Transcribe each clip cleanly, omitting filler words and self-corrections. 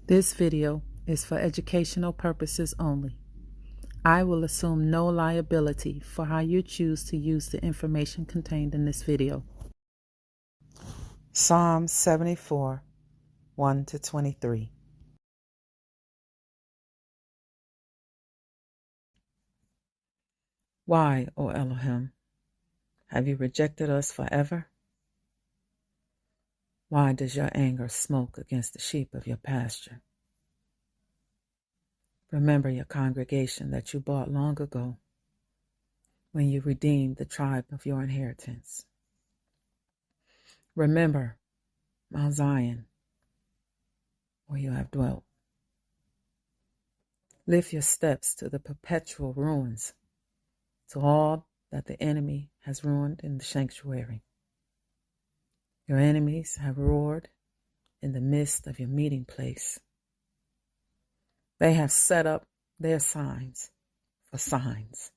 This video is for educational purposes only. I will assume no liability for how you choose to use the information contained in this video. Psalm 74, 1-23. Why, O Elohim, have you rejected us forever? Why does your anger smoke against the sheep of your pasture? Remember your congregation that you bought long ago, when you redeemed the tribe of your inheritance. Remember Mount Zion, where you have dwelt. Lift your steps to the perpetual ruins, to all that the enemy has ruined in the sanctuary. Your enemies have roared in the midst of your meeting place. They have set up their signs for signs.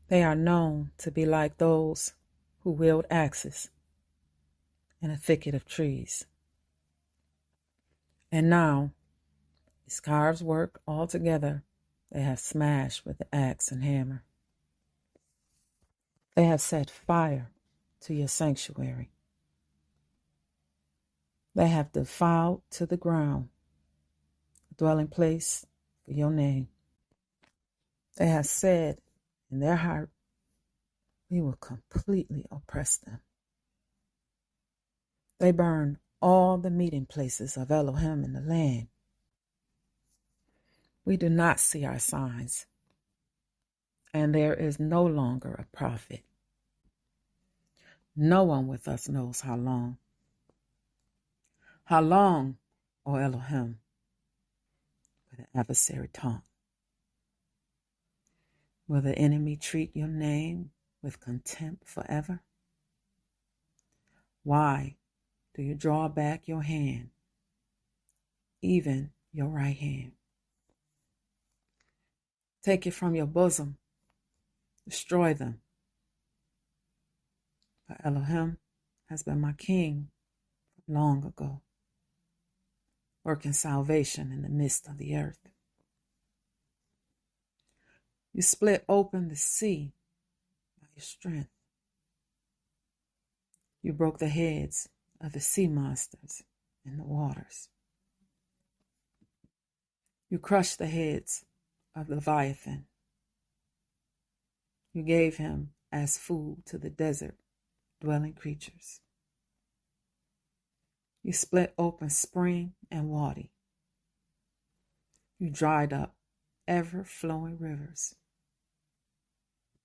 They are known to be like those who wield axes in a thicket of trees. And now, his carves work all together, they have smashed with the axe and hammer. They have set fire to your sanctuary. They have defiled to the ground a dwelling place for your name. They have said in their heart, we will completely oppress them. They burn all the meeting places of Elohim in the land. We do not see our signs, and there is no longer a prophet. No one with us knows how long. How long, O Elohim, will the adversary taunt? Will the enemy treat your name with contempt forever? Why do you draw back your hand, even your right hand? Take it from your bosom, destroy them. For Elohim has been my king long ago, working salvation in the midst of the earth. You split open the sea by your strength. You broke the heads of the sea monsters in the waters. You crushed the heads of Leviathan. You gave him as food to the desert dwelling creatures. You split open spring and wadi. You dried up ever-flowing rivers.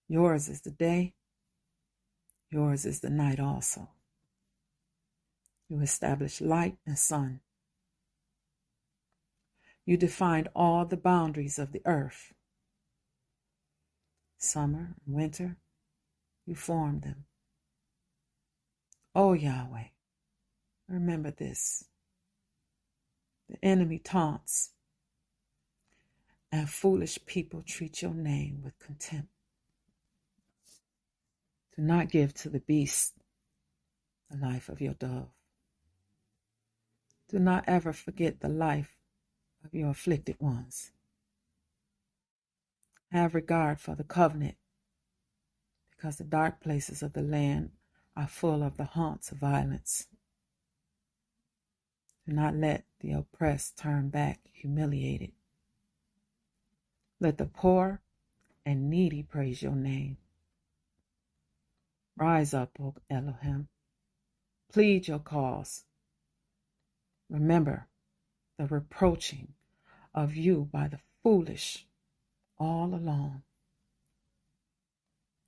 Yours is the day, yours is the night also. You established light and sun. You defined all the boundaries of the earth. Summer and winter, you formed them. O Yahweh, remember this. The enemy taunts, and foolish people treat your name with contempt. Do not give to the beast the life of your dove. Do not ever forget the life of your afflicted ones. Have regard for the covenant, because the dark places of the land are full of the haunts of violence. Do not let the oppressed turn back humiliated. Let the poor and needy praise your name. Rise up, O Elohim. Plead your cause. Remember the reproaching of you by the foolish all along.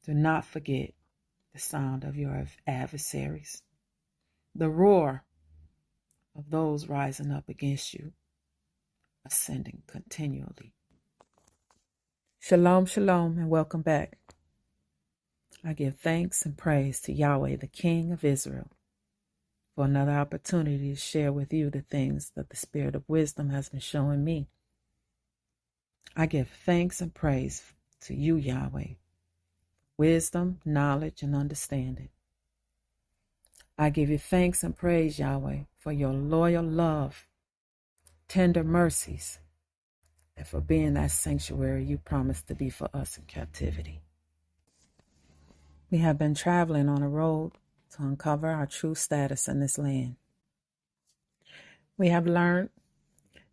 Do not forget the sound of your adversaries, the roar of those rising up against you, ascending continually. Shalom, shalom, and welcome back. I give thanks and praise to Yahweh, the King of Israel, for another opportunity to share with you the things that the Spirit of wisdom has been showing me. I give thanks and praise to you, Yahweh, wisdom, knowledge, and understanding. I give you thanks and praise, Yahweh, for your loyal love, tender mercies, and for being that sanctuary you promised to be for us in captivity. We have been traveling on a road to uncover our true status in this land. We have learned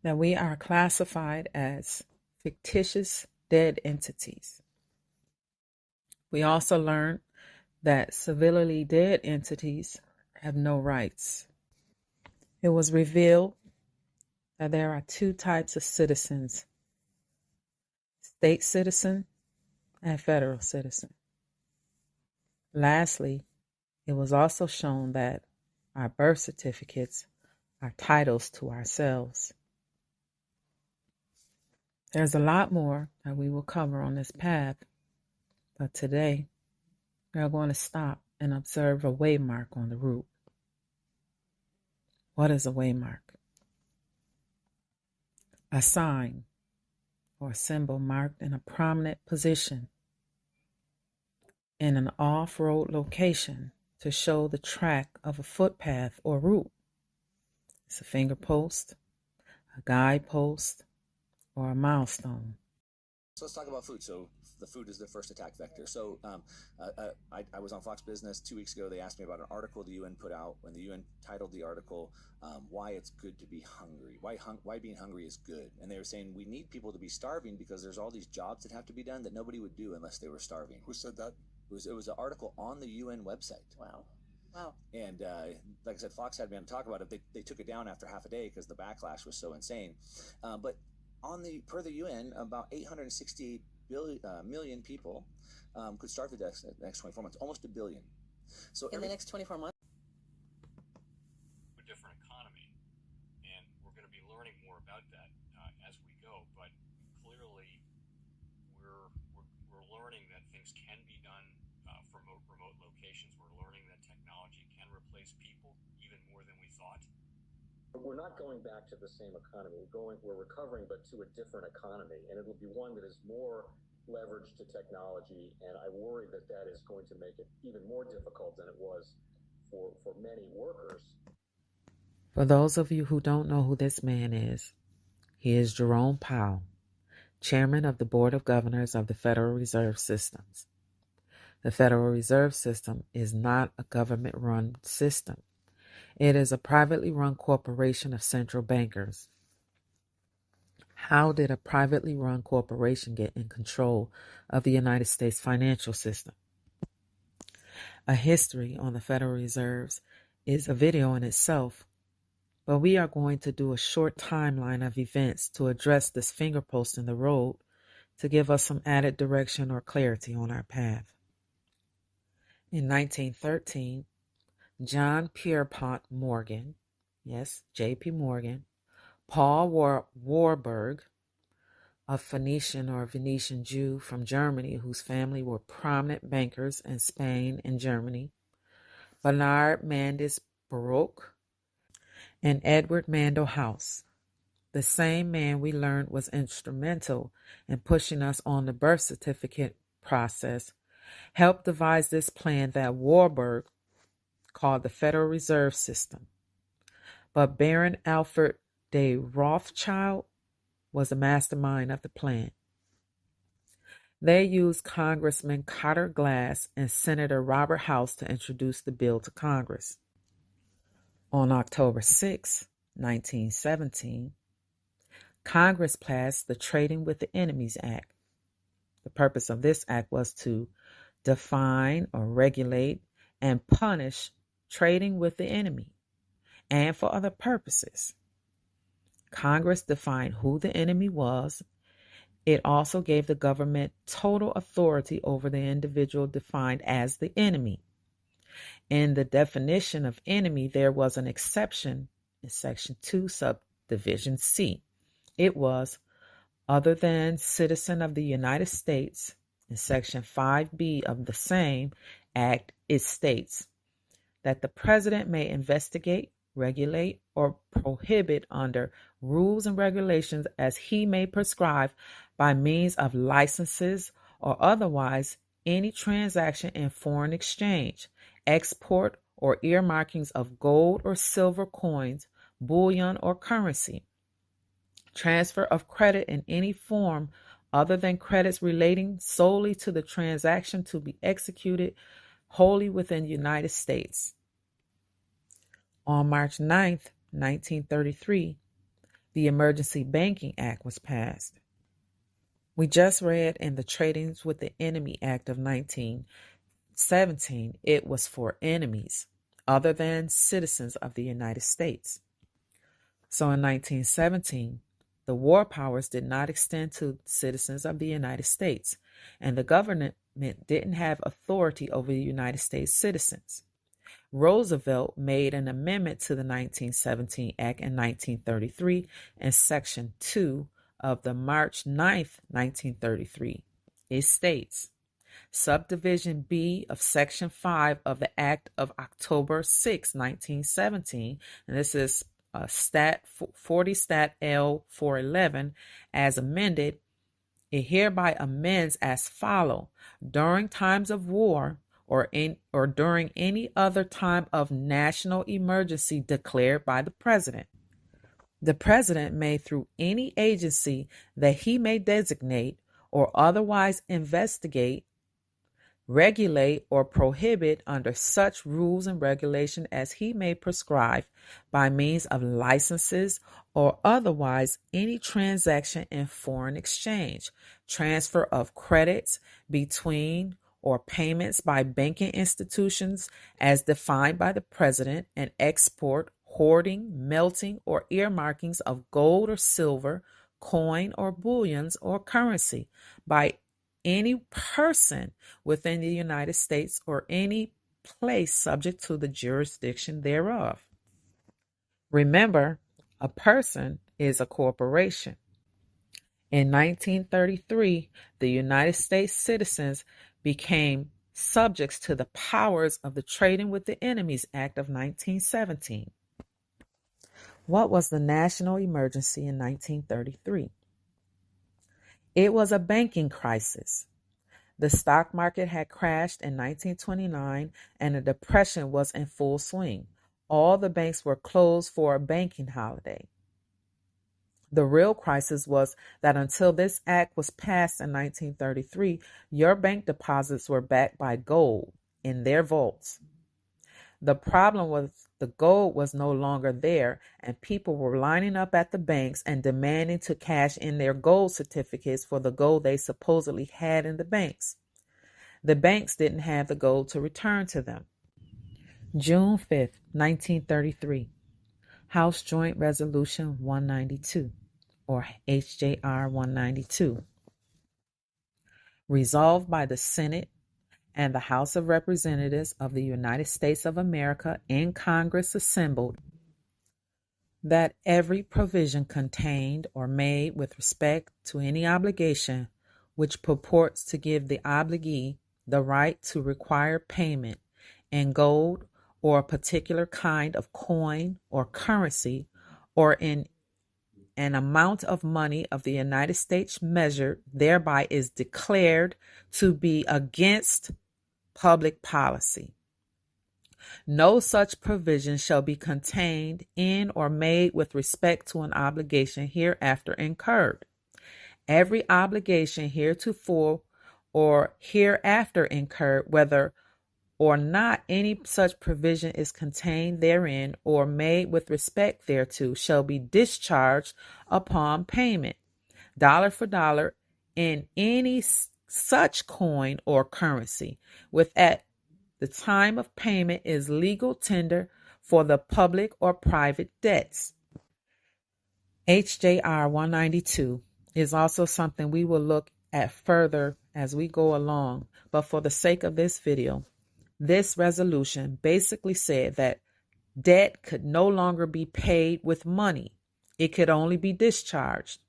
that we are classified as fictitious dead entities. We also learned that civilly dead entities have no rights. It was revealed that there are two types of citizens: state citizen and federal citizen. Lastly, it was also shown that our birth certificates are titles to ourselves. There's a lot more that we will cover on this path, but today we are going to stop and observe a waymark on the route. What is a waymark? A sign or symbol marked in a prominent position in an off-road location to show the track of a footpath or route. It's a finger post, a guide post, or a milestone. So let's talk about food. So the food is the first attack vector. So I was on Fox Business 2 weeks ago. They asked me about an article the UN put out, when the UN titled the article, why it's good to be hungry, why being hungry is good. And they were saying we need people to be starving because there's all these jobs that have to be done that nobody would do unless they were starving. Who said that? It was an article on the UN website. Wow. And like I said, Fox had me on to talk about it. They took it down after half a day because the backlash was so insane. But per the UN, about 868 million people could starve to death in the next 24 months, almost a billion. So in the next 24 months. A different economy, and we're going to be learning more about that as we go. But clearly, we're learning that things can be done from remote locations. We're learning that technology can replace people even more than we thought. We're not going back to the same economy. We're recovering, but to a different economy, and it'll be one that is more leveraged to technology. And I worry that is going to make it even more difficult than it was for many workers. For those of you who don't know who this man is, he is Jerome Powell, Chairman of the Board of Governors of the Federal Reserve Systems. The Federal Reserve System is not a government-run system. It is a privately run corporation of central bankers. How did a privately run corporation get in control of the United States financial system? A history on the Federal Reserves is a video in itself, but we are going to do a short timeline of events to address this finger post in the road to give us some added direction or clarity on our path. In 1913, John Pierpont Morgan, yes, J.P. Morgan, Paul Warburg, a Phoenician or Venetian Jew from Germany whose family were prominent bankers in Spain and Germany, Bernard Mandis Baruch, and Edward Mandell House, the same man we learned was instrumental in pushing us on the birth certificate process, helped devise this plan that Warburg called the Federal Reserve System. But Baron Alfred de Rothschild was the mastermind of the plan. They used Congressman Cotter Glass and Senator Robert House to introduce the bill to Congress. On October 6, 1917, Congress passed the Trading with the Enemies Act. The purpose of this act was to define or regulate and punish trading with the enemy, and for other purposes. Congress defined who the enemy was. It also gave the government total authority over the individual defined as the enemy. In the definition of enemy, there was an exception in Section 2, Subdivision C. It was other than citizen of the United States. In Section 5B of the same act, it states that the president may investigate, regulate, or prohibit under rules and regulations as he may prescribe by means of licenses or otherwise any transaction in foreign exchange, export or earmarkings of gold or silver coins, bullion, or currency. Transfer of credit in any form other than credits relating solely to the transaction to be executed wholly within the United States. On March 9th, 1933, the Emergency Banking Act was passed. We just read in the Tradings with the Enemy Act of 1917, it was for enemies other than citizens of the United States. So in 1917, the war powers did not extend to citizens of the United States, and the government didn't have authority over the United States citizens. Roosevelt made an amendment to the 1917 Act in 1933 in Section 2 of the March 9th, 1933. It states, Subdivision B of Section 5 of the Act of October 6, 1917, and this is Stat 40 Stat L 411, as amended, it hereby amends as follow: during times of war or during any other time of national emergency declared by the President, the President may, through any agency that he may designate or otherwise investigate, regulate, or prohibit under such rules and regulations as he may prescribe by means of licenses or otherwise any transaction in foreign exchange, transfer of credits between or payments by banking institutions as defined by the President, and export, hoarding, melting, or earmarkings of gold or silver, coin or bullions or currency by any person within the United States or any place subject to the jurisdiction thereof. Remember, a person is a corporation. In 1933, the United States citizens became subjects to the powers of the Trading with the Enemies Act of 1917. What was the national emergency in 1933? It was a banking crisis. The stock market had crashed in 1929 and a depression was in full swing. All the banks were closed for a banking holiday. The real crisis was that until this act was passed in 1933, your bank deposits were backed by gold in their vaults. The problem was the gold was no longer there, and people were lining up at the banks and demanding to cash in their gold certificates for the gold they supposedly had in the banks. The banks didn't have the gold to return to them. June 5th, 1933. House Joint Resolution 192, or HJR 192. Resolved by the Senate and the House of Representatives of the United States of America in Congress assembled, that every provision contained or made with respect to any obligation which purports to give the obligee the right to require payment in gold or a particular kind of coin or currency or in an amount of money of the United States measured thereby is declared to be against public policy. No such provision shall be contained in or made with respect to an obligation hereafter incurred. Every obligation heretofore or hereafter incurred, whether or not any such provision is contained therein or made with respect thereto, shall be discharged upon payment, dollar for dollar, in any such coin or currency, with at the time of payment is legal tender for the public or private debts. HJR 192 is also something we will look at further as we go along, but for the sake of this video, this resolution basically said that debt could no longer be paid with money. It could only be discharged.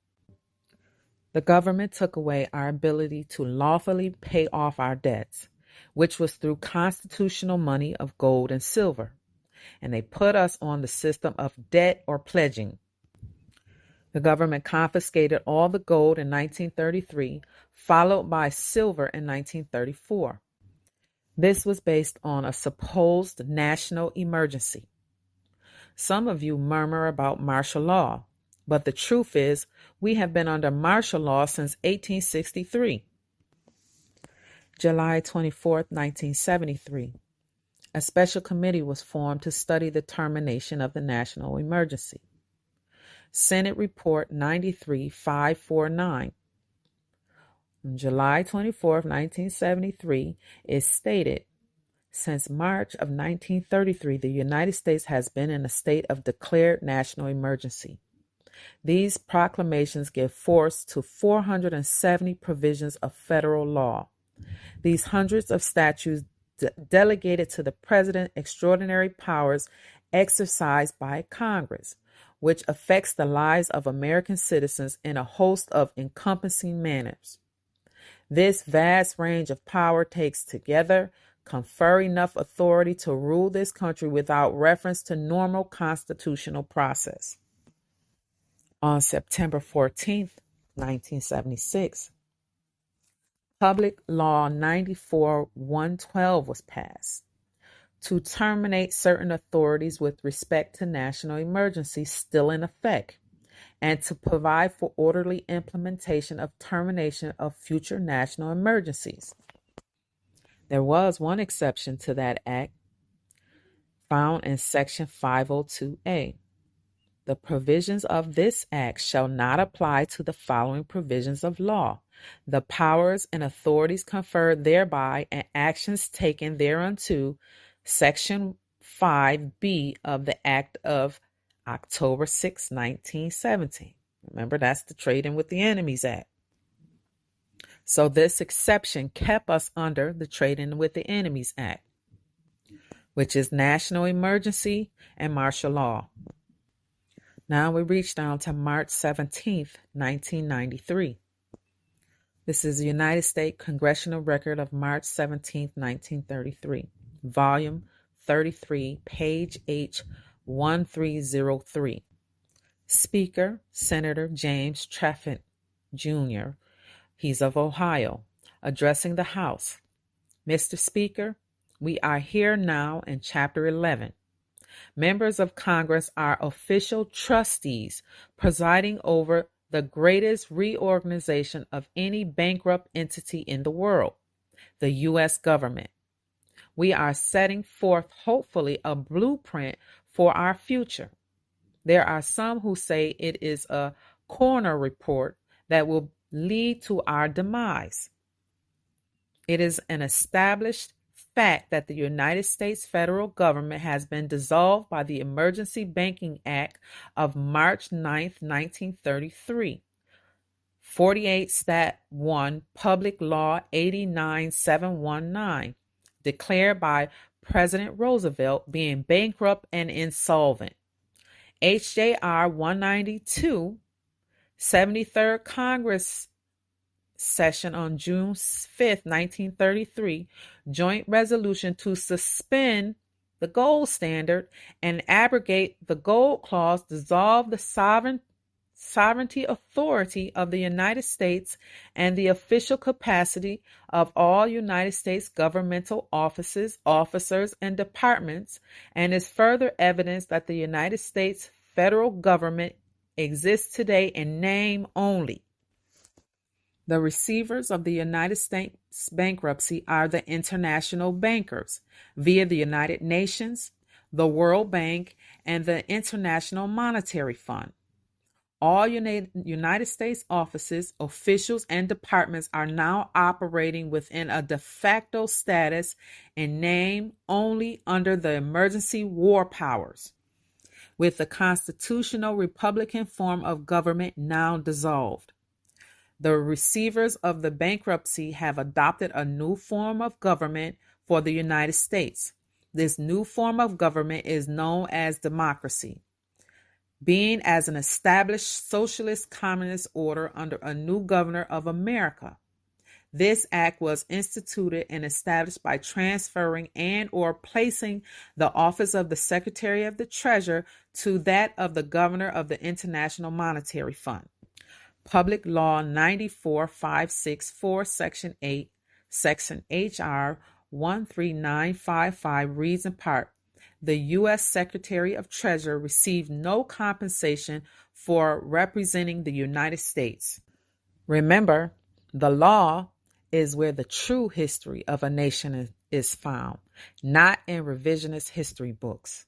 The government took away our ability to lawfully pay off our debts, which was through constitutional money of gold and silver, and they put us on the system of debt or pledging. The government confiscated all the gold in 1933, followed by silver in 1934. This was based on a supposed national emergency. Some of you murmur about martial law, but the truth is we have been under martial law since 1863. July 24, 1973. A special committee was formed to study the termination of the national emergency. Senate Report 93-549. On July 24, 1973, it stated, since March of 1933, the United States has been in a state of declared national emergency. These proclamations give force to 470 provisions of federal law. These hundreds of statutes delegated to the President extraordinary powers exercised by Congress, which affects the lives of American citizens in a host of encompassing manners. This vast range of power takes together confer enough authority to rule this country without reference to normal constitutional process. On September 14, 1976, Public Law 94-112 was passed to terminate certain authorities with respect to national emergencies still in effect and to provide for orderly implementation of termination of future national emergencies. There was one exception to that act found in Section 502A. The provisions of this act shall not apply to the following provisions of law: the powers and authorities conferred thereby and actions taken thereunto, Section 5B of the Act of October 6, 1917. Remember, that's the Trading with the Enemies Act. So this exception kept us under the Trading with the Enemies Act, which is national emergency and martial law. Now we reach down to March 17th, 1993. This is the United States Congressional Record of March 17th, 1933, Volume 33, page H 1303. Speaker, Senator James Trafford, Jr., he's of Ohio, addressing the House. Mr. Speaker, we are here now in Chapter 11. Members of Congress are official trustees presiding over the greatest reorganization of any bankrupt entity in the world, the U.S. government. We are setting forth, hopefully, a blueprint for our future. There are some who say it is a corner report that will lead to our demise. It is an established fact that the United States federal government has been dissolved by the Emergency Banking Act of March 9, 1933, 48 Stat 1, Public Law 89719, declared by President Roosevelt being bankrupt and insolvent. HJR 192, 73rd Congress session on June 5, 1933, joint resolution to suspend the gold standard and abrogate the gold clause, dissolve the sovereignty authority of the United States and the official capacity of all United States governmental offices, officers, and departments, and is further evidence that the United States federal government exists today in name only. The receivers of the United States bankruptcy are the international bankers via the United Nations, the World Bank, and the International Monetary Fund. All United States offices, officials, and departments are now operating within a de facto status in name only under the emergency war powers, with the constitutional Republican form of government now dissolved. The receivers of the bankruptcy have adopted a new form of government for the United States. This new form of government is known as democracy, being as an established socialist communist order under a new governor of America. This act was instituted and established by transferring and or placing the office of the Secretary of the Treasury to that of the governor of the International Monetary Fund. Public Law 94-564, Section 8, Section HR 13955 reads in part, the U.S. Secretary of Treasury received no compensation for representing the United States. Remember, the law is where the true history of a nation is found, not in revisionist history books.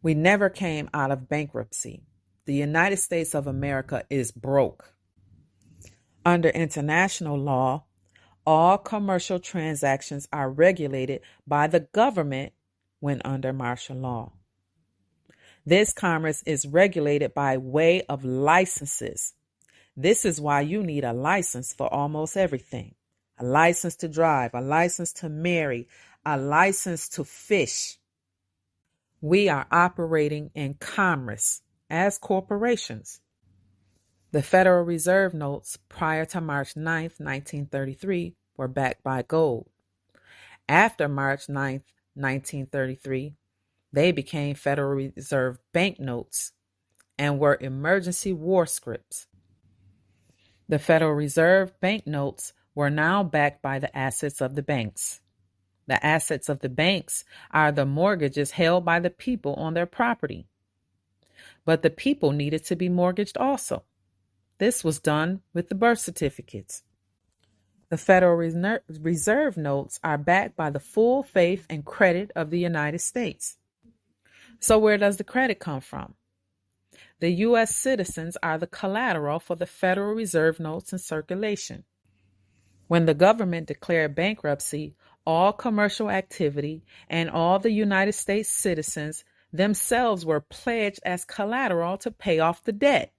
We never came out of bankruptcy. The United States of America is broke. Under international law, all commercial transactions are regulated by the government when under martial law. This commerce is regulated by way of licenses. This is why you need a license for almost everything. A license to drive, a license to marry, a license to fish. We are operating in commerce as corporations. The Federal Reserve notes prior to March 9th, 1933 were backed by gold. After March 9th, 1933, they became Federal Reserve banknotes and were emergency war scripts. The Federal Reserve banknotes were now backed by the assets of the banks. The assets of the banks are the mortgages held by the people on their property. But the people needed to be mortgaged also. This was done with the birth certificates. The Federal Reserve notes are backed by the full faith and credit of the United States. So where does the credit come from? The U.S. citizens are the collateral for the Federal Reserve notes in circulation. When the government declared bankruptcy, all commercial activity and all the United States citizens themselves were pledged as collateral to pay off the debt.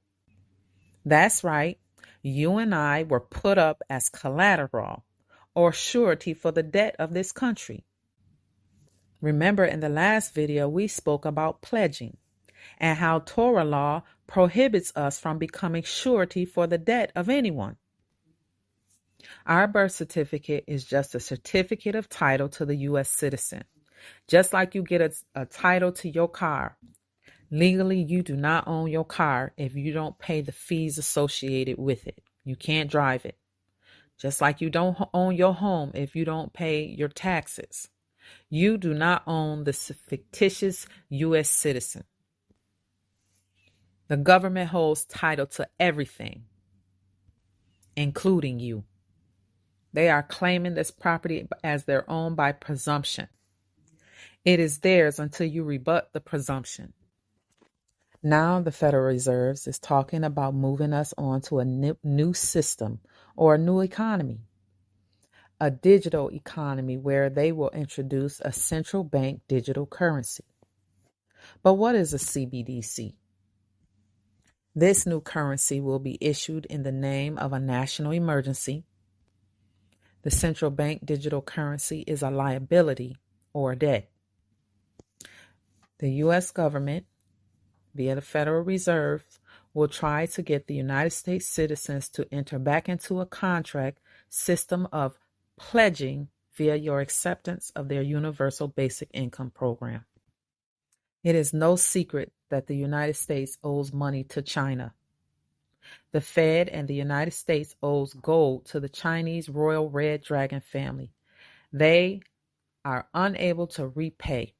That's right. You and I were put up as collateral or surety for the debt of this country. Remember, in the last video, we spoke about pledging and how Torah law prohibits us from becoming surety for the debt of anyone. Our birth certificate is just a certificate of title to the U.S. citizen, just like you get a title to your car. Legally, you do not own your car if you don't pay the fees associated with it. You can't drive it. Just like you don't own your home if you don't pay your taxes. You do not own the fictitious U.S. citizen. The government holds title to everything, including you. They are claiming this property as their own by presumption. It is theirs until you rebut the presumption. Now the Federal Reserve is talking about moving us on to a new system or a new economy, a digital economy where they will introduce a central bank digital currency. But what is a CBDC? This new currency will be issued in the name of a national emergency. The central bank digital currency is a liability or a debt. The U.S. government, via the Federal Reserve, will try to get the United States citizens to enter back into a contract system of pledging via your acceptance of their universal basic income program. It is no secret that the United States owes money to China. The Fed and the United States owes gold to the Chinese Royal Red Dragon family. They are unable to repay.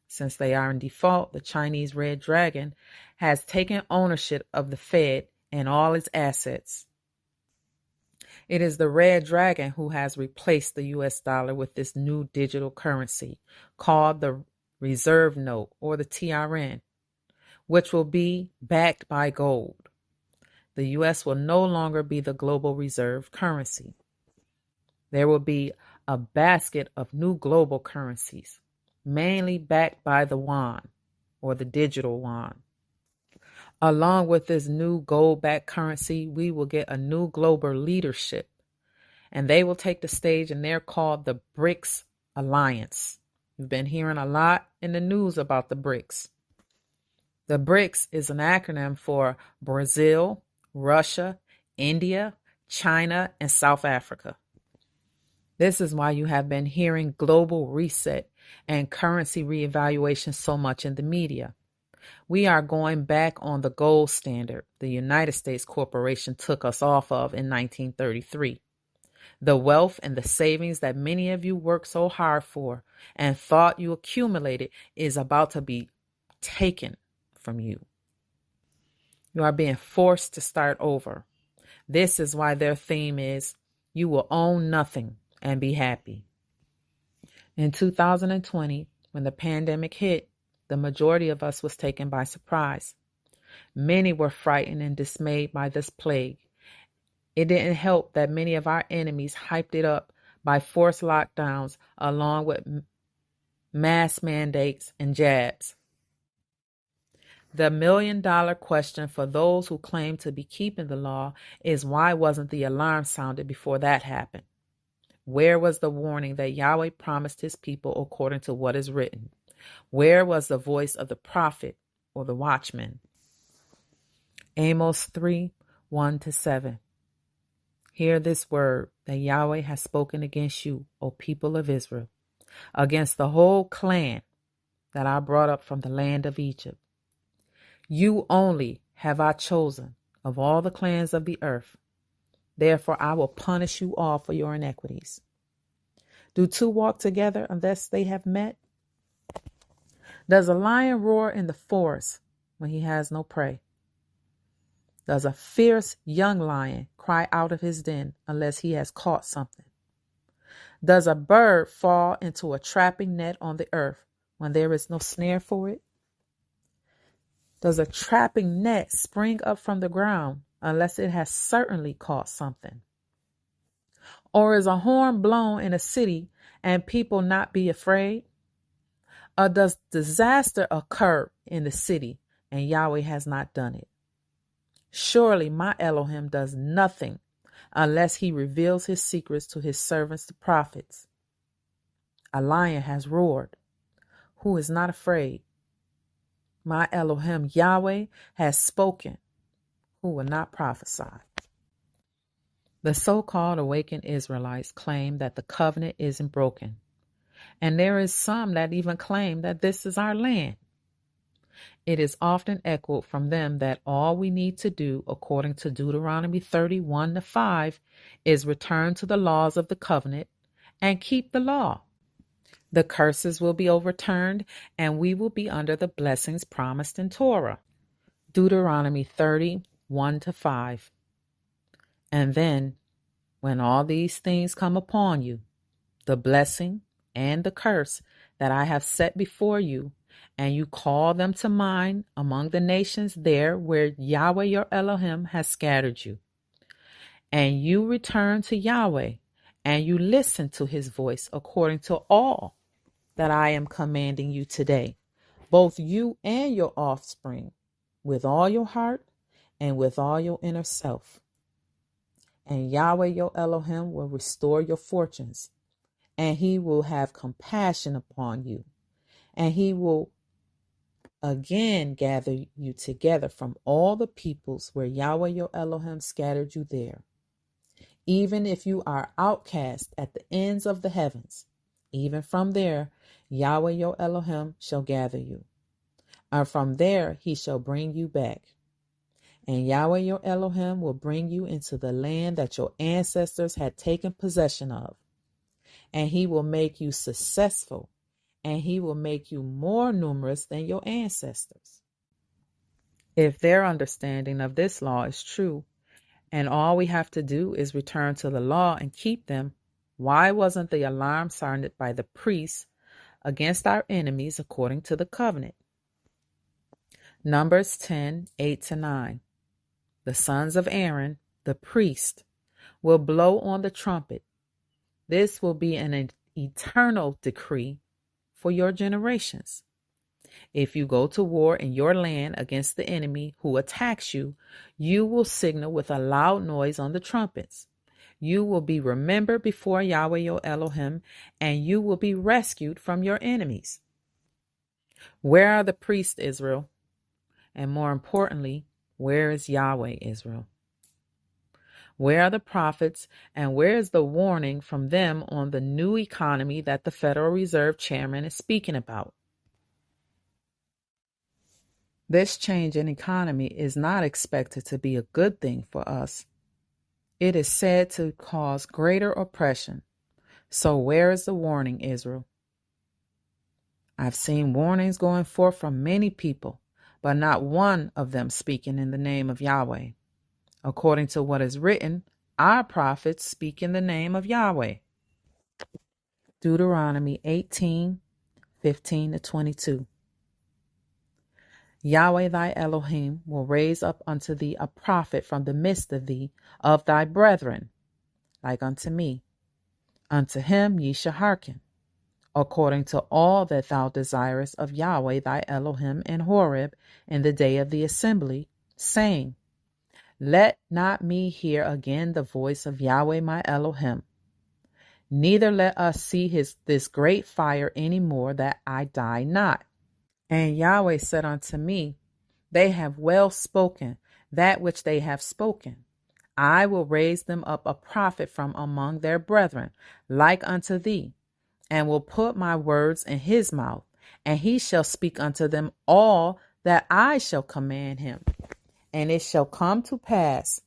Since they are in default, the Chinese Red Dragon has taken ownership of the Fed and all its assets. It is the Red Dragon who has replaced the U.S. dollar with this new digital currency called the Reserve Note or the TRN, which will be backed by gold. The U.S. will no longer be the global reserve currency. There will be a basket of new global currencies, mainly backed by the yuan or the digital yuan. Along with this new gold-backed currency, we will get a new global leadership, and they will take the stage, and they're called the BRICS Alliance. You've been hearing a lot in the news about the BRICS. The BRICS is an acronym for Brazil, Russia, India, China, and South Africa. This is why you have been hearing global reset and currency reevaluation so much in the media. We are going back on the gold standard the United States Corporation took us off of in 1933. The wealth and the savings that many of you worked so hard for and thought you accumulated is about to be taken from you. You are being forced to start over. This is why their theme is, you will own nothing and be happy. In 2020, when the pandemic hit, the majority of us was taken by surprise. Many were frightened and dismayed by this plague. It didn't help that many of our enemies hyped it up by forced lockdowns along with mask mandates and jabs. The million-dollar question for those who claim to be keeping the law is, why wasn't the alarm sounded before that happened? Where was the warning that Yahweh promised his people according to what is written? Where was the voice of the prophet or the watchman? Amos 3, 1-7. Hear this word that Yahweh has spoken against you, O people of Israel, against the whole clan that I brought up from the land of Egypt. You only have I chosen of all the clans of the earth. Therefore I will punish you all for your iniquities. Do two walk together unless they have met? Does a lion roar in the forest when he has no prey? Does a fierce young lion cry out of his den unless he has caught something? Does a bird fall into a trapping net on the earth when there is no snare for it? Does a trapping net spring up from the ground unless it has certainly caught something? Or is a horn blown in a city and people not be afraid? Or does disaster occur in the city and Yahweh has not done it? Surely my Elohim does nothing unless he reveals his secrets to his servants, the prophets. A lion has roared. Who is not afraid? My Elohim Yahweh has spoken. Who will not prophesy? The so-called awakened Israelites claim that the covenant isn't broken. And there is some that even claim that this is our land. It is often echoed from them that all we need to do, according to Deuteronomy 31-5, is return to the laws of the covenant and keep the law. The curses will be overturned and we will be under the blessings promised in Torah. Deuteronomy 30:1-5. And then, when all these things come upon you, the blessing and the curse that I have set before you, and you call them to mind among the nations there where Yahweh your Elohim has scattered you, and you return to Yahweh, and you listen to his voice according to all that I am commanding you today, both you and your offspring, with all your heart and with all your inner self. And Yahweh your Elohim will restore your fortunes, and he will have compassion upon you, and he will again gather you together from all the peoples where Yahweh your Elohim scattered you there. Even if you are outcast at the ends of the heavens, even from there Yahweh your Elohim shall gather you, and from there he shall bring you back. And Yahweh your Elohim will bring you into the land that your ancestors had taken possession of, and he will make you successful, and he will make you more numerous than your ancestors. If their understanding of this law is true, and all we have to do is return to the law and keep them, why wasn't the alarm sounded by the priests against our enemies according to the covenant? Numbers 10:8-9. The sons of Aaron, the priest, will blow on the trumpet. This will be an eternal decree for your generations. If you go to war in your land against the enemy who attacks you, you will signal with a loud noise on the trumpets. You will be remembered before Yahweh your Elohim, and you will be rescued from your enemies. Where are the priests, Israel? And more importantly, where is Yahweh, Israel? Where are the prophets, and where is the warning from them on the new economy that the Federal Reserve Chairman is speaking about? This change in economy is not expected to be a good thing for us. It is said to cause greater oppression. So where is the warning, Israel? I've seen warnings going forth from many people, but not one of them speaking in the name of Yahweh. According to what is written, our prophets speak in the name of Yahweh. Deuteronomy 18:15-22. Yahweh thy Elohim will raise up unto thee a prophet from the midst of thee, of thy brethren, like unto me. Unto him ye shall hearken, according to all that thou desirest of Yahweh thy Elohim in Horeb in the day of the assembly, saying, Let not me hear again the voice of Yahweh my Elohim, neither let us see this great fire any more, that I die not. And Yahweh said unto me, They have well spoken that which they have spoken. I will raise them up a prophet from among their brethren, like unto thee, and will put my words in his mouth, and he shall speak unto them all that I shall command him. And it shall come to pass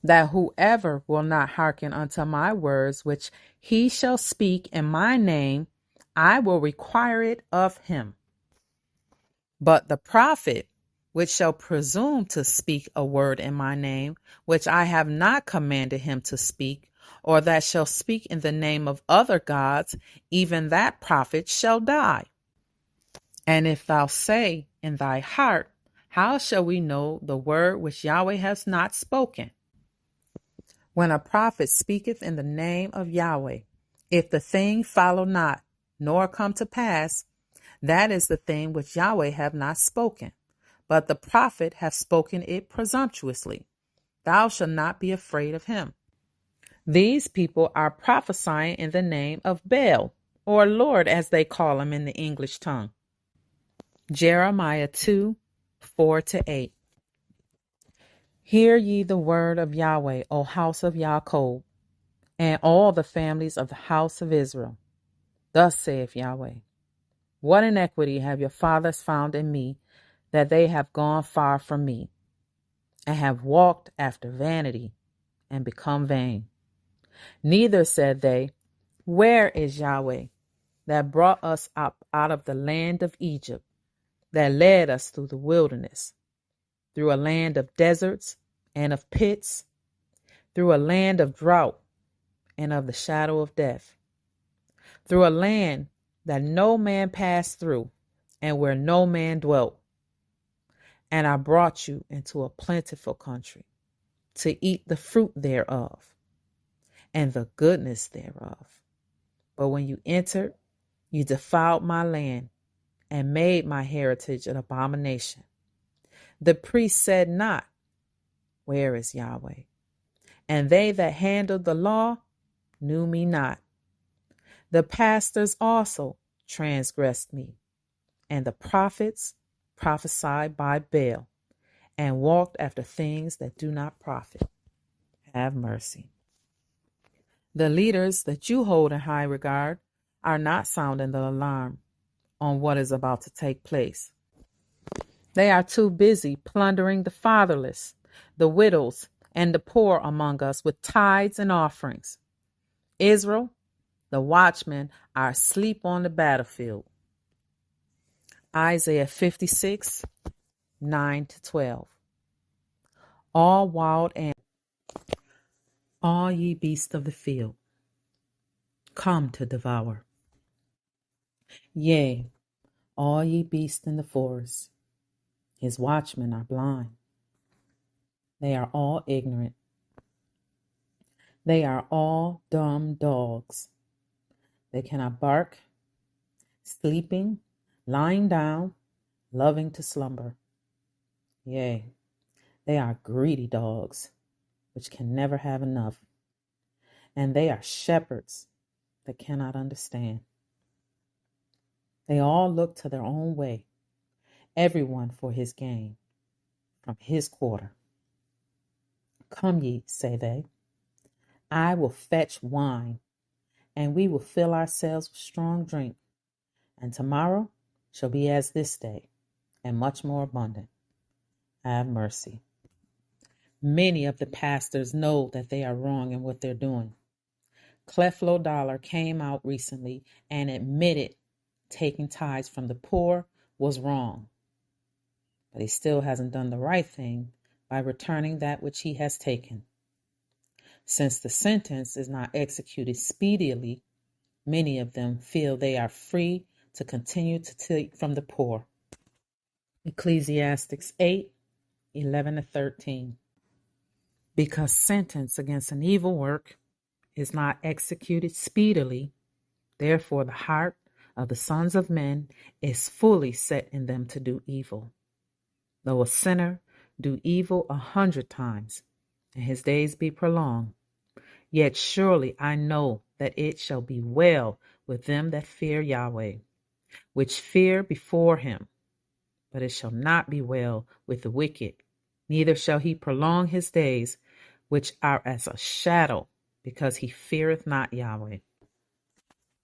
that whoever will not hearken unto my words, which he shall speak in my name, I will require it of him. But the prophet which shall presume to speak a word in my name, which I have not commanded him to speak, or that shall speak in the name of other gods, even that prophet shall die. And if thou say in thy heart, How shall we know the word which Yahweh has not spoken? When a prophet speaketh in the name of Yahweh, if the thing follow not, nor come to pass, that is the thing which Yahweh hath not spoken, but the prophet hath spoken it presumptuously. Thou shalt not be afraid of him. These people are prophesying in the name of Baal, or Lord as they call him in the English tongue. Jeremiah 2:4-8. Hear ye the word of Yahweh, O house of Jacob, and all the families of the house of Israel. Thus saith Yahweh, What iniquity have your fathers found in me, that they have gone far from me, and have walked after vanity, and become vain? Neither said they, Where is Yahweh, that brought us up out of the land of Egypt, that led us through the wilderness, through a land of deserts and of pits, through a land of drought and of the shadow of death, through a land that no man passed through, and where no man dwelt. And I brought you into a plentiful country, to eat the fruit thereof, and the goodness thereof. But when you entered, you defiled my land, and made my heritage an abomination. The priests said not, Where is Yahweh? And they that handled the law knew me not. The pastors also transgressed me, and the prophets prophesied by Baal, and walked after things that do not profit. Have mercy. The leaders that you hold in high regard are not sounding the alarm on what is about to take place. They are too busy plundering the fatherless, the widows, and the poor among us with tithes and offerings. Israel, the watchmen are asleep on the battlefield. Isaiah 56:9-12. All wild animals, all ye beasts of the field, come to devour. Yea, all ye beasts in the forest, his watchmen are blind. They are all ignorant. They are all dumb dogs. They cannot bark, sleeping, lying down, loving to slumber. Yea, they are greedy dogs, which can never have enough. And they are shepherds that cannot understand. They all look to their own way, everyone for his gain, from his quarter. Come ye, say they, I will fetch wine, and we will fill ourselves with strong drink, and tomorrow shall be as this day, and much more abundant. Have mercy. Many of the pastors know that they are wrong in what they're doing. Creflo Dollar came out recently and admitted taking tithes from the poor was wrong. But he still hasn't done the right thing by returning that which he has taken. Since the sentence is not executed speedily, many of them feel they are free to continue to take from the poor. Ecclesiastes 8:11-13. Because sentence against an evil work is not executed speedily, therefore the heart of the sons of men is fully set in them to do evil. Though a sinner do evil 100 times, and his days be prolonged, yet surely I know that it shall be well with them that fear Yahweh, which fear before him. But it shall not be well with the wicked, neither shall he prolong his days, which are as a shadow, because he feareth not Yahweh.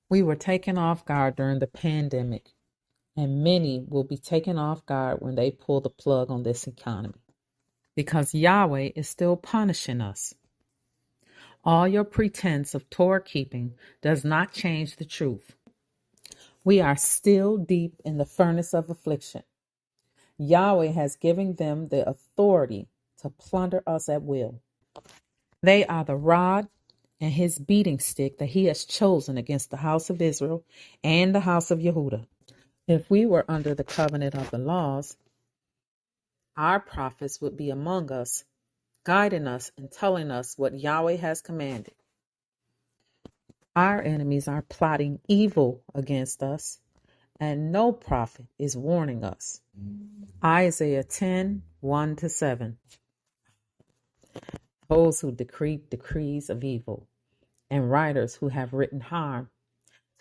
We were taken off guard during the pandemic, and many will be taken off guard when they pull the plug on this economy, because Yahweh is still punishing us. All your pretense of Torah keeping does not change the truth. We are still deep in the furnace of affliction. Yahweh has given them the authority to plunder us at will. They are the rod and his beating stick that he has chosen against the house of Israel and the house of Yehudah. If we were under the covenant of the laws, our prophets would be among us, guiding us and telling us what Yahweh has commanded. Our enemies are plotting evil against us, and no prophet is warning us. Isaiah 10:1-7. Those who decree decrees of evil, and writers who have written harm,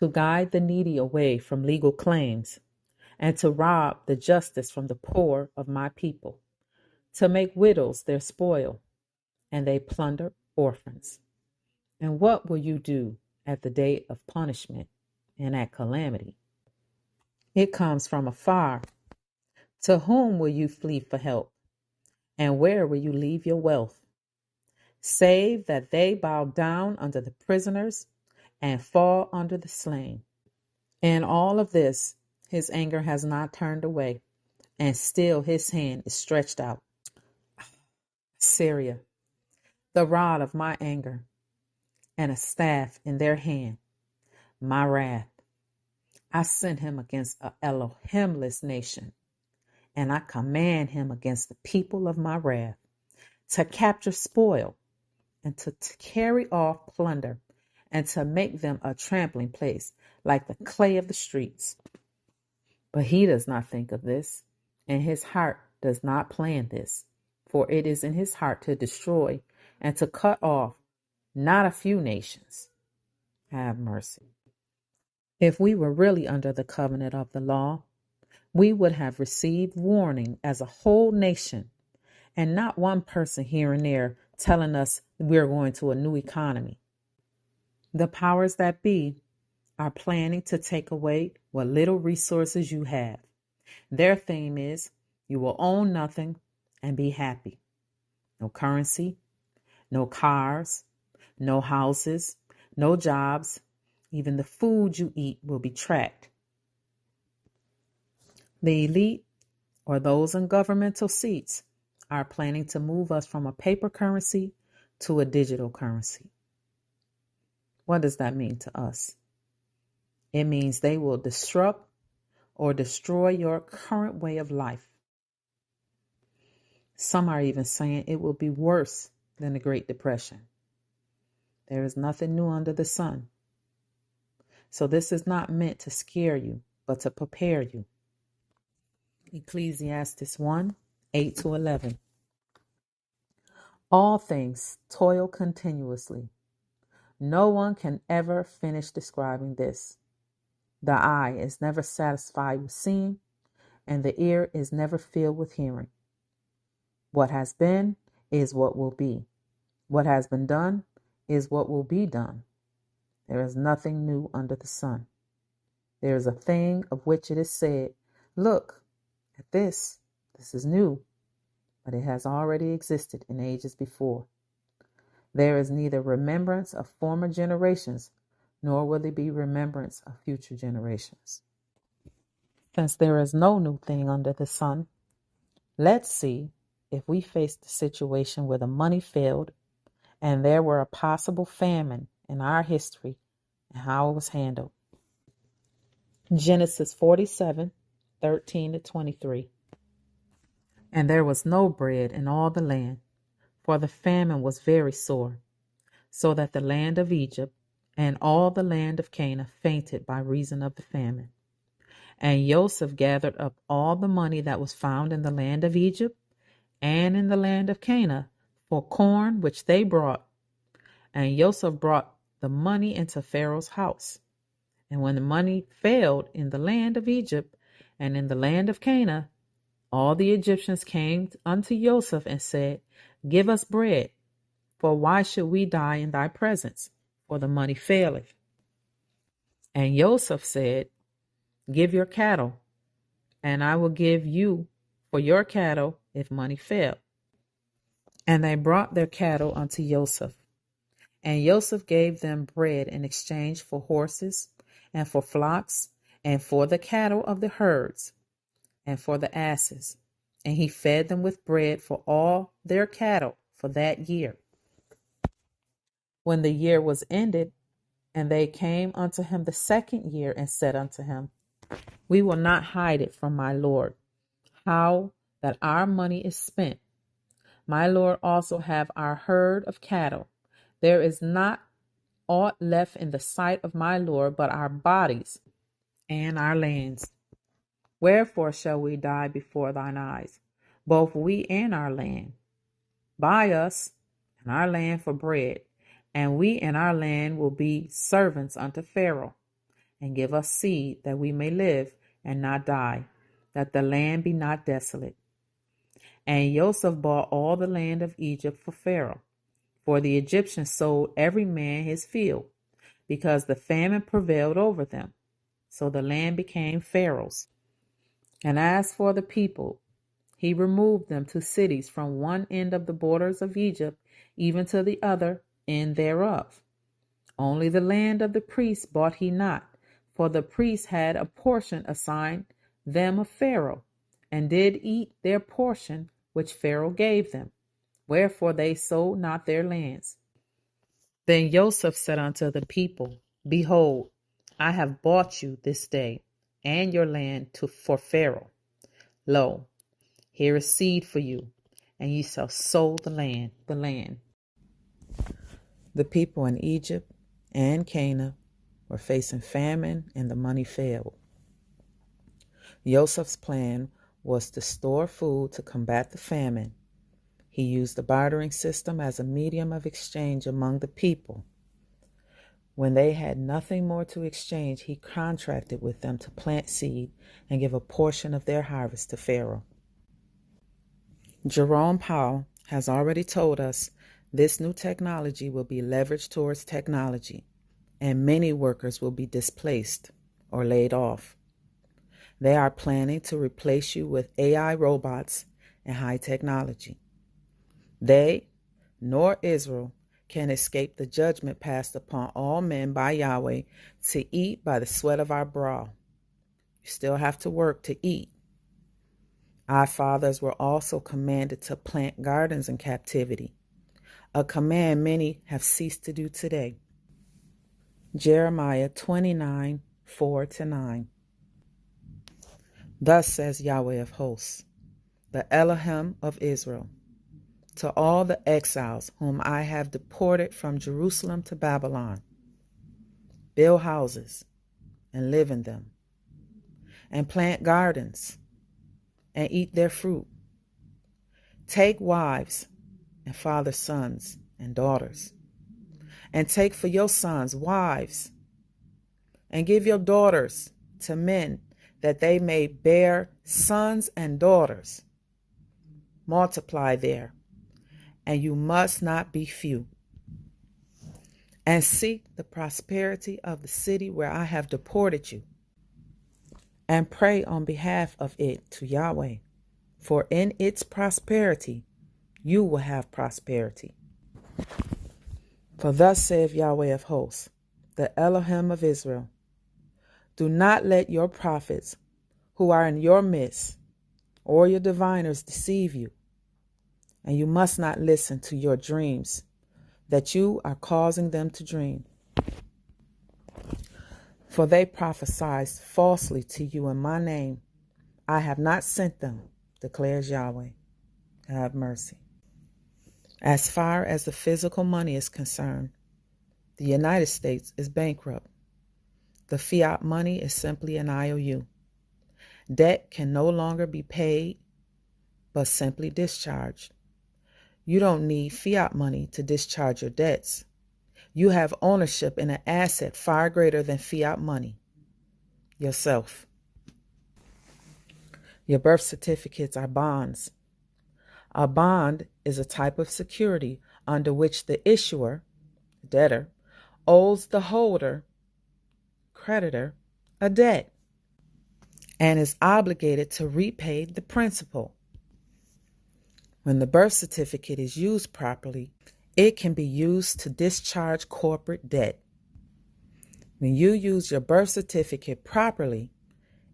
to guide the needy away from legal claims, and to rob the justice from the poor of my people, to make widows their spoil, and they plunder orphans. And what will you do at the day of punishment and at calamity? It comes from afar. To whom will you flee for help? And where will you leave your wealth? Save that they bow down under the prisoners and fall under the slain. In all of this, his anger has not turned away, and still his hand is stretched out. Syria, the rod of my anger, and a staff in their hand, my wrath. I sent him against a Elohimless nation, and I command him against the people of my wrath, to capture spoil, and to carry off plunder, and to make them a trampling place, like the clay of the streets. But he does not think of this, and his heart does not plan this, for it is in his heart to destroy and to cut off not a few nations. Have mercy. If we were really under the covenant of the law, we would have received warning as a whole nation, and not one person here and there telling us we're going to a new economy. The powers that be are planning to take away what little resources you have. Their theme is you will own nothing and be happy. No currency, no cars, no houses, no jobs. Even the food you eat will be tracked. The elite, or those in governmental seats, are planning to move us from a paper currency to a digital currency. What does that mean to us? It means they will disrupt or destroy your current way of life. Some are even saying it will be worse than the Great Depression. There is nothing new under the sun. So this is not meant to scare you, but to prepare you. Ecclesiastes 1:8-11. All things toil continuously. No one can ever finish describing this. The eye is never satisfied with seeing, and the ear is never filled with hearing. What has been is what will be. What has been done is what will be done. There is nothing new under the sun. There is a thing of which it is said, look at this. This is new. but it has already existed in ages before. There is neither remembrance of former generations, nor will there be remembrance of future generations. Since there is no new thing under the sun, let's see if we face the situation where the money failed and there were a possible famine in our history and how it was handled. Genesis 47:13-23. And there was no bread in all the land, for the famine was very sore, so that the land of Egypt and all the land of Canaan fainted by reason of the famine. And Joseph gathered up all the money that was found in the land of Egypt and in the land of Canaan for corn which they brought. And Joseph brought the money into Pharaoh's house. And when the money failed in the land of Egypt and in the land of Canaan, all the Egyptians came unto Joseph and said, Give us bread, for why should we die in thy presence? For the money faileth. And Joseph said, Give your cattle, and I will give you for your cattle if money fail. And they brought their cattle unto Joseph. And Joseph gave them bread in exchange for horses, and for flocks, and for the cattle of the herds, and for the asses. And he fed them with bread for all their cattle for that year. When the year was ended, and they came unto him the second year, and said unto him, We will not hide it from my Lord, how that our money is spent. My Lord also have our herd of cattle. There is not aught left in the sight of my Lord but our bodies and our lands. Wherefore shall we die before thine eyes, both we and our land? Buy us and our land for bread, and we and our land will be servants unto Pharaoh, and give us seed that we may live and not die, that the land be not desolate. And Joseph bought all the land of Egypt for Pharaoh, for the Egyptians sold every man his field, because the famine prevailed over them. So the land became Pharaoh's. And as for the people, he removed them to cities from one end of the borders of Egypt even to the other end thereof. Only the land of the priests bought he not, for the priests had a portion assigned them of Pharaoh, and did eat their portion which Pharaoh gave them. Wherefore they sold not their lands. Then Joseph said unto the people, Behold, I have bought you this day and your land for Pharaoh. Lo, here is seed for you, and ye shall sow the land. The people in Egypt and Canaan were facing famine, and the money failed. Joseph's plan was to store food to combat the famine. He used the bartering system as a medium of exchange among the people. When they had nothing more to exchange, he contracted with them to plant seed and give a portion of their harvest to Pharaoh. Jerome Powell has already told us this new technology will be leveraged towards technology, and many workers will be displaced or laid off. They are planning to replace you with AI robots and high technology. They, nor Israel, can escape the judgment passed upon all men by Yahweh to eat by the sweat of our brow. You still have to work to eat. Our fathers were also commanded to plant gardens in captivity, a command many have ceased to do today. Jeremiah 29:4-9. Thus says Yahweh of hosts, the Elohim of Israel, to all the exiles whom I have deported from Jerusalem to Babylon: build houses and live in them, and plant gardens and eat their fruit. Take wives and father sons and daughters, and take for your sons wives, and give your daughters to men, that they may bear sons and daughters. Multiply there, and you must not be few. And seek the prosperity of the city where I have deported you, and pray on behalf of it to Yahweh, for in its prosperity you will have prosperity. For thus saith Yahweh of hosts, the Elohim of Israel, do not let your prophets who are in your midst or your diviners deceive you, and you must not listen to your dreams that you are causing them to dream. For they prophesied falsely to you in my name. I have not sent them, declares Yahweh. Have mercy. As far as the physical money is concerned, the United States is bankrupt. The fiat money is simply an IOU. Debt can no longer be paid, but simply discharged. You don't need fiat money to discharge your debts. You have ownership in an asset far greater than fiat money, yourself. Your birth certificates are bonds. A bond is a type of security under which the issuer, debtor, owes the holder, creditor, a debt and is obligated to repay the principal. When the birth certificate is used properly, it can be used to discharge corporate debt. When you use your birth certificate properly,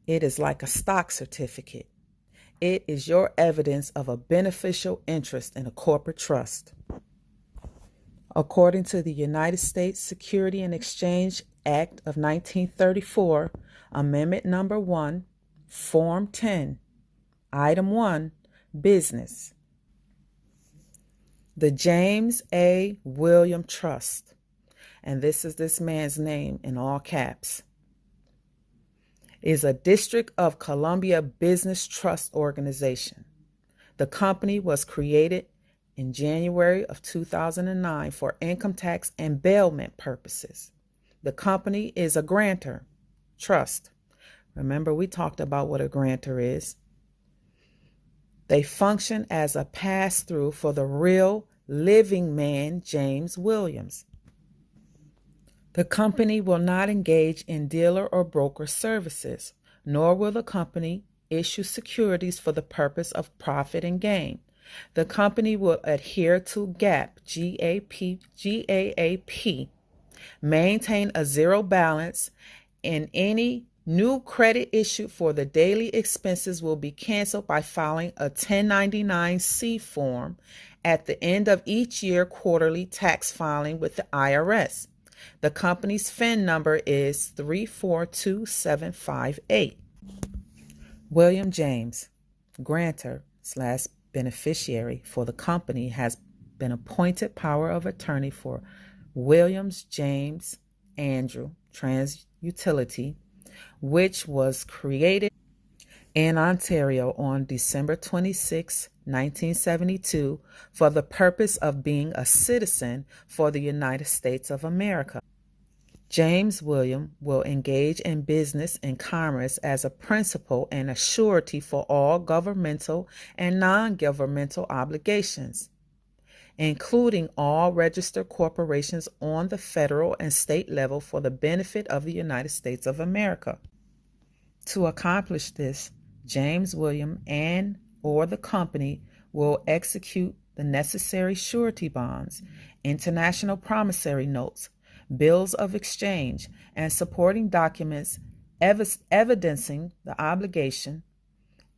it is like a stock certificate. It is your evidence of a beneficial interest in a corporate trust. According to the United States Security and Exchange Act of 1934, Amendment Number 1, Form 10, Item 1, Business. The James A. William Trust, and this is this man's name in all caps, is a District of Columbia business trust organization. The company was created in January of 2009 for income tax and bailment purposes. The company is a grantor, trust. Remember, we talked about what a grantor is. They function as a pass-through for the real living man, James Williams. The company will not engage in dealer or broker services, nor will the company issue securities for the purpose of profit and gain. The company will adhere to GAAP, maintain a zero balance, and any new credit issued for the daily expenses will be canceled by filing a 1099-C form at the end of each year quarterly tax filing with the IRS. The company's FIN number is 342758. William James, grantor/beneficiary for the company, has been appointed power of attorney for Williams James Andrew Trans Utility, which was created in Ontario on December 26, 1972, for the purpose of being a citizen for the United States of America. James William will engage in business and commerce as a principal and a surety for all governmental and non-governmental obligations, including all registered corporations on the federal and state level for the benefit of the United States of America. To accomplish this, James William and or the company will execute the necessary surety bonds, international promissory notes, bills of exchange, and supporting documents evidencing the obligation.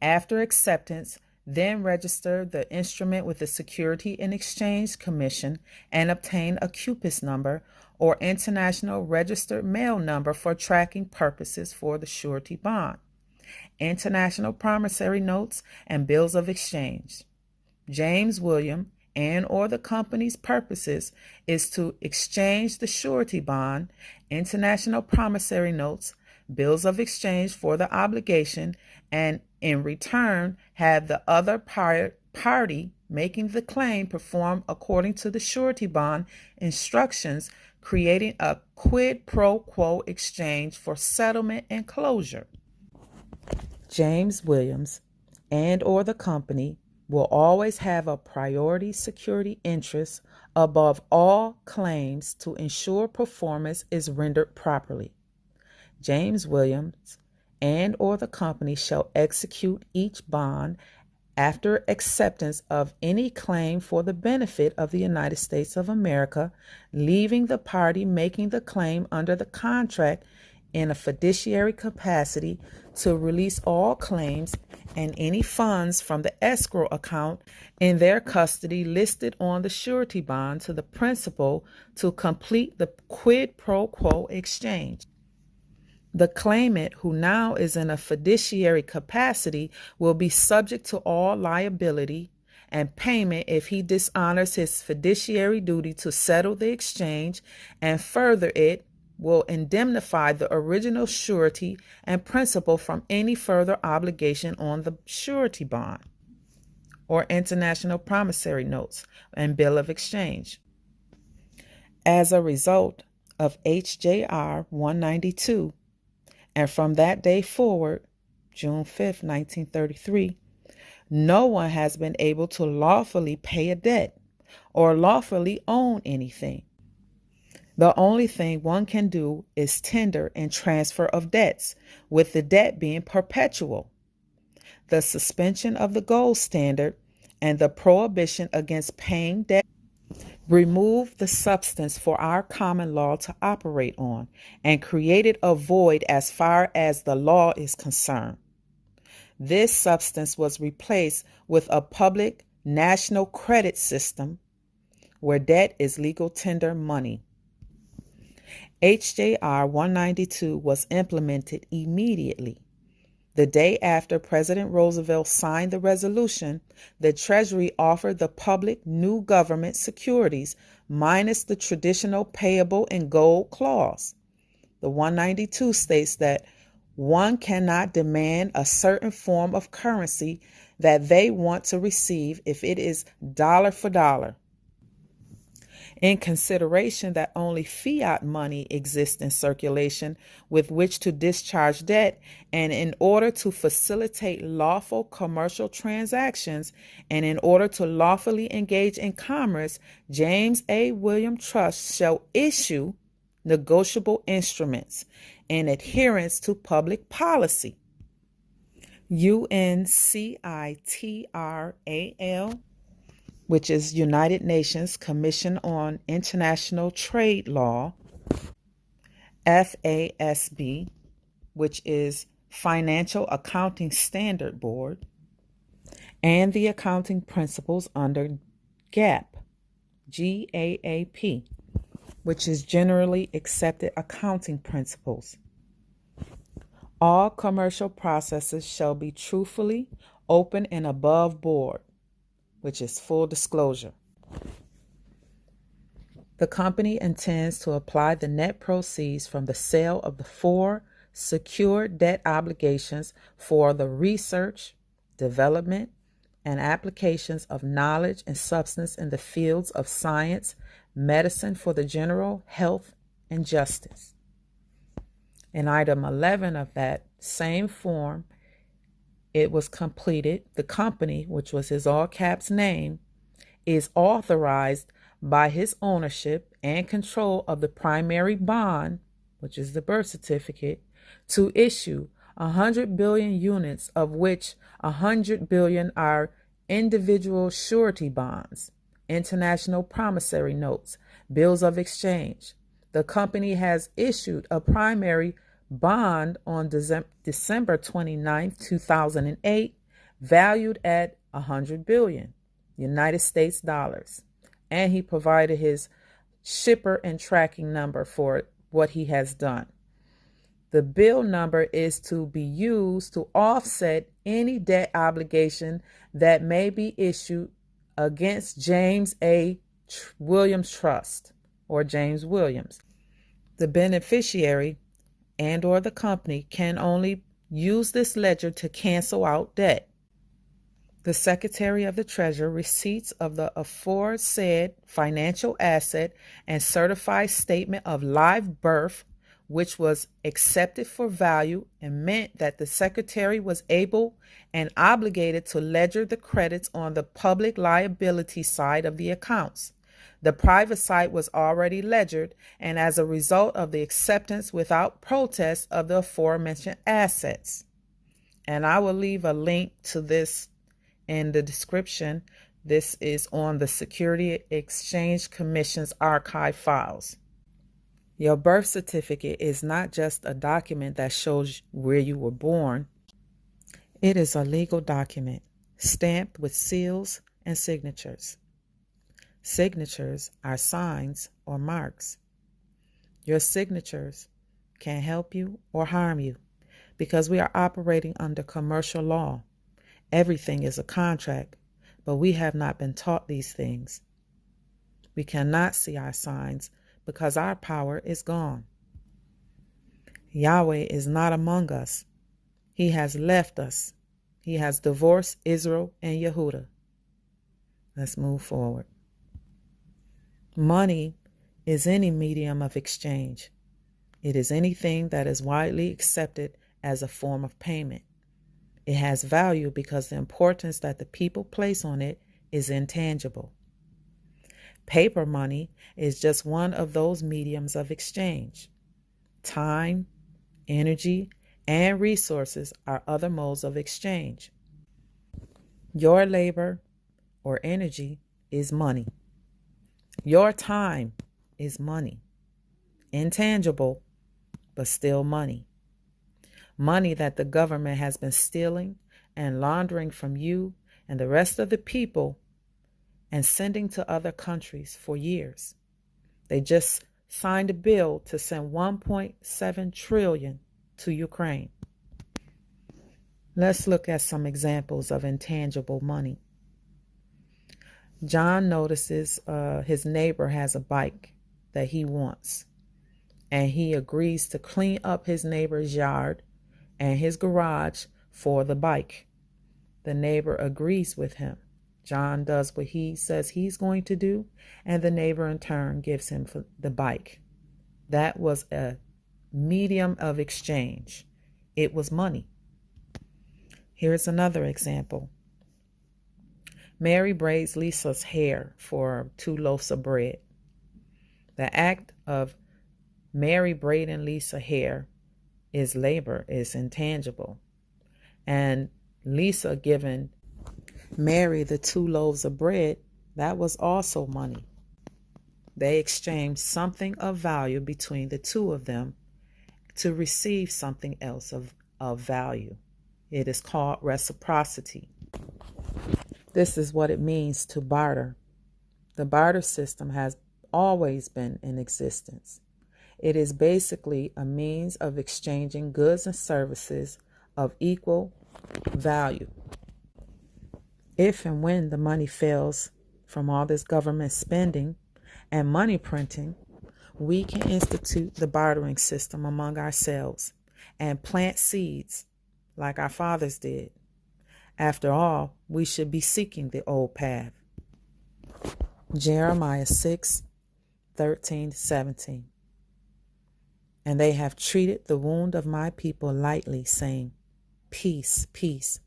After acceptance, then register the instrument with the Security and Exchange Commission and obtain a CUPIS number or International Registered Mail Number for tracking purposes for the surety bond, international promissory notes, and bills of exchange. James William and or the company's purposes is to exchange the surety bond, international promissory notes, bills of exchange for the obligation, and in return have the other party making the claim perform according to the surety bond instructions, creating a quid pro quo exchange for settlement and closure. James Williams and or the company will always have a priority security interest above all claims to ensure performance is rendered properly. James Williams and or the company shall execute each bond after acceptance of any claim for the benefit of the United States of America, leaving the party making the claim under the contract in a fiduciary capacity to release all claims and any funds from the escrow account in their custody listed on the surety bond to the principal to complete the quid pro quo exchange. The claimant, who now is in a fiduciary capacity, will be subject to all liability and payment if he dishonors his fiduciary duty to settle the exchange, and further, it will indemnify the original surety and principal from any further obligation on the surety bond or international promissory notes and bill of exchange. As a result of HJR 192, and from that day forward, June 5th, 1933, no one has been able to lawfully pay a debt or lawfully own anything. The only thing one can do is tender and transfer of debts, with the debt being perpetual. The suspension of the gold standard and the prohibition against paying debt removed the substance for our common law to operate on and created a void as far as the law is concerned. This substance was replaced with a public national credit system where debt is legal tender money. HJR 192 was implemented immediately. The day after President Roosevelt signed the resolution, the Treasury offered the public new government securities minus the traditional payable in gold clause. The 192 states that one cannot demand a certain form of currency that they want to receive if it is dollar for dollar. In consideration that only fiat money exists in circulation with which to discharge debt, and in order to facilitate lawful commercial transactions, and in order to lawfully engage in commerce, James A. William Trust shall issue negotiable instruments in adherence to public policy. UNCITRAL, which is United Nations Commission on International Trade Law, FASB, which is Financial Accounting Standard Board, and the accounting principles under GAAP, GAAP, which is Generally Accepted Accounting Principles. All commercial processes shall be truthfully, open, and above board, which is full disclosure. The company intends to apply the net proceeds from the sale of the 4 secured debt obligations for the research, development, and applications of knowledge and substance in the fields of science, medicine for the general health, and justice. In item 11 of that same form, it was completed. The company, which was his all caps name, is authorized by his ownership and control of the primary bond, which is the birth certificate, to issue 100 billion units, of which 100 billion are individual surety bonds, international promissory notes, bills of exchange. The company has issued a primary bond on December 29, 2008, valued at 100 billion United States dollars, and he provided his shipper and tracking number for what he has done. The bill number is to be used to offset any debt obligation that may be issued against James A. Williams Trust or James Williams. The beneficiary and or the company can only use this ledger to cancel out debt. The Secretary of the Treasury receipts of the aforesaid financial asset and certified statement of live birth, which was accepted for value and meant that the Secretary was able and obligated to ledger the credits on the public liability side of the accounts. The private side was already ledgered, and as a result of the acceptance without protest of the aforementioned assets. And I will leave a link to this in the description. This is on the Security Exchange Commission's archive files. Your birth certificate is not just a document that shows where you were born. It is a legal document stamped with seals and signatures. Signatures are signs or marks. Your signatures can help you or harm you because we are operating under commercial law. Everything is a contract, but we have not been taught these things. We cannot see our signs because our power is gone. Yahweh is not among us. He has left us. He has divorced Israel and Yehuda. Let's move forward. Money is any medium of exchange. It is anything that is widely accepted as a form of payment. It has value because the importance that the people place on it is intangible. Paper money is just one of those mediums of exchange. Time, energy, and resources are other modes of exchange. Your labor or energy is money. Your time is money. Intangible, but still money. Money that the government has been stealing and laundering from you and the rest of the people and sending to other countries for years. They just signed a bill to send $1.7 trillion to Ukraine. Let's look at some examples of intangible money. John notices his neighbor has a bike that he wants, and he agrees to clean up his neighbor's yard and his garage for the bike. The neighbor agrees with him. John does what he says he's going to do, and the neighbor in turn gives him the bike. That was a medium of exchange. It was money. Here's another example. Mary braids Lisa's hair for 2 loaves of bread. The act of Mary braiding Lisa's hair is labor, is intangible. And Lisa giving Mary the 2 loaves of bread, that was also money. They exchanged something of value between the two of them to receive something else of value. It is called reciprocity. This is what it means to barter. The barter system has always been in existence. It is basically a means of exchanging goods and services of equal value. If and when the money fails from all this government spending and money printing, we can institute the bartering system among ourselves and plant seeds like our fathers did. After all, we should be seeking the old path. Jeremiah 6:13-17. And they have treated the wound of my people lightly, saying, peace, peace,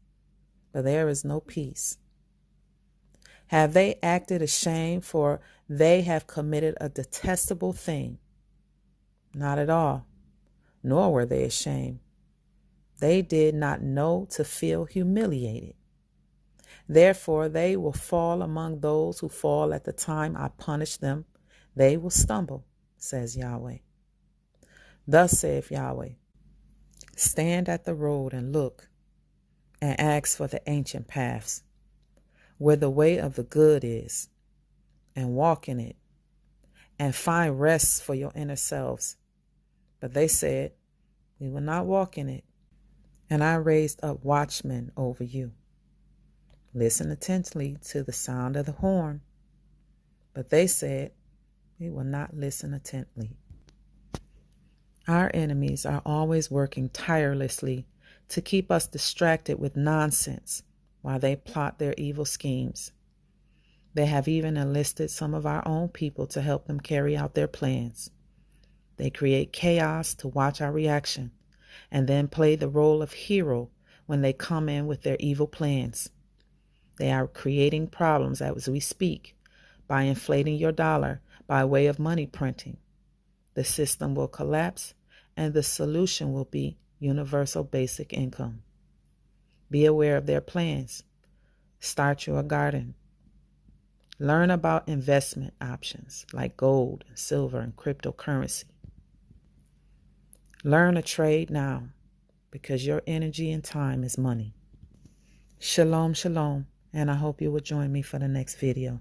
but there is no peace. Have they acted ashamed, for they have committed a detestable thing? Not at all, nor were they ashamed. They did not know to feel humiliated. Therefore they will fall among those who fall at the time I punish them. They will stumble, says Yahweh. Thus saith Yahweh, stand at the road and look, and ask for the ancient paths, where the way of the good is, and walk in it, and find rest for your inner selves. But they said, we will not walk in it. And I raised up watchmen over you. Listen attentively to the sound of the horn. But they said, we will not listen attentively. Our enemies are always working tirelessly to keep us distracted with nonsense while they plot their evil schemes. They have even enlisted some of our own people to help them carry out their plans. They create chaos to watch our reaction, and then play the role of hero when they come in with their evil plans. They are creating problems as we speak by inflating your dollar by way of money printing. The system will collapse, and the solution will be universal basic income. Be aware of their plans. Start your garden. Learn about investment options like gold and silver and cryptocurrency. Learn a trade now, because your energy and time is money. Shalom, shalom, and I hope you will join me for the next video.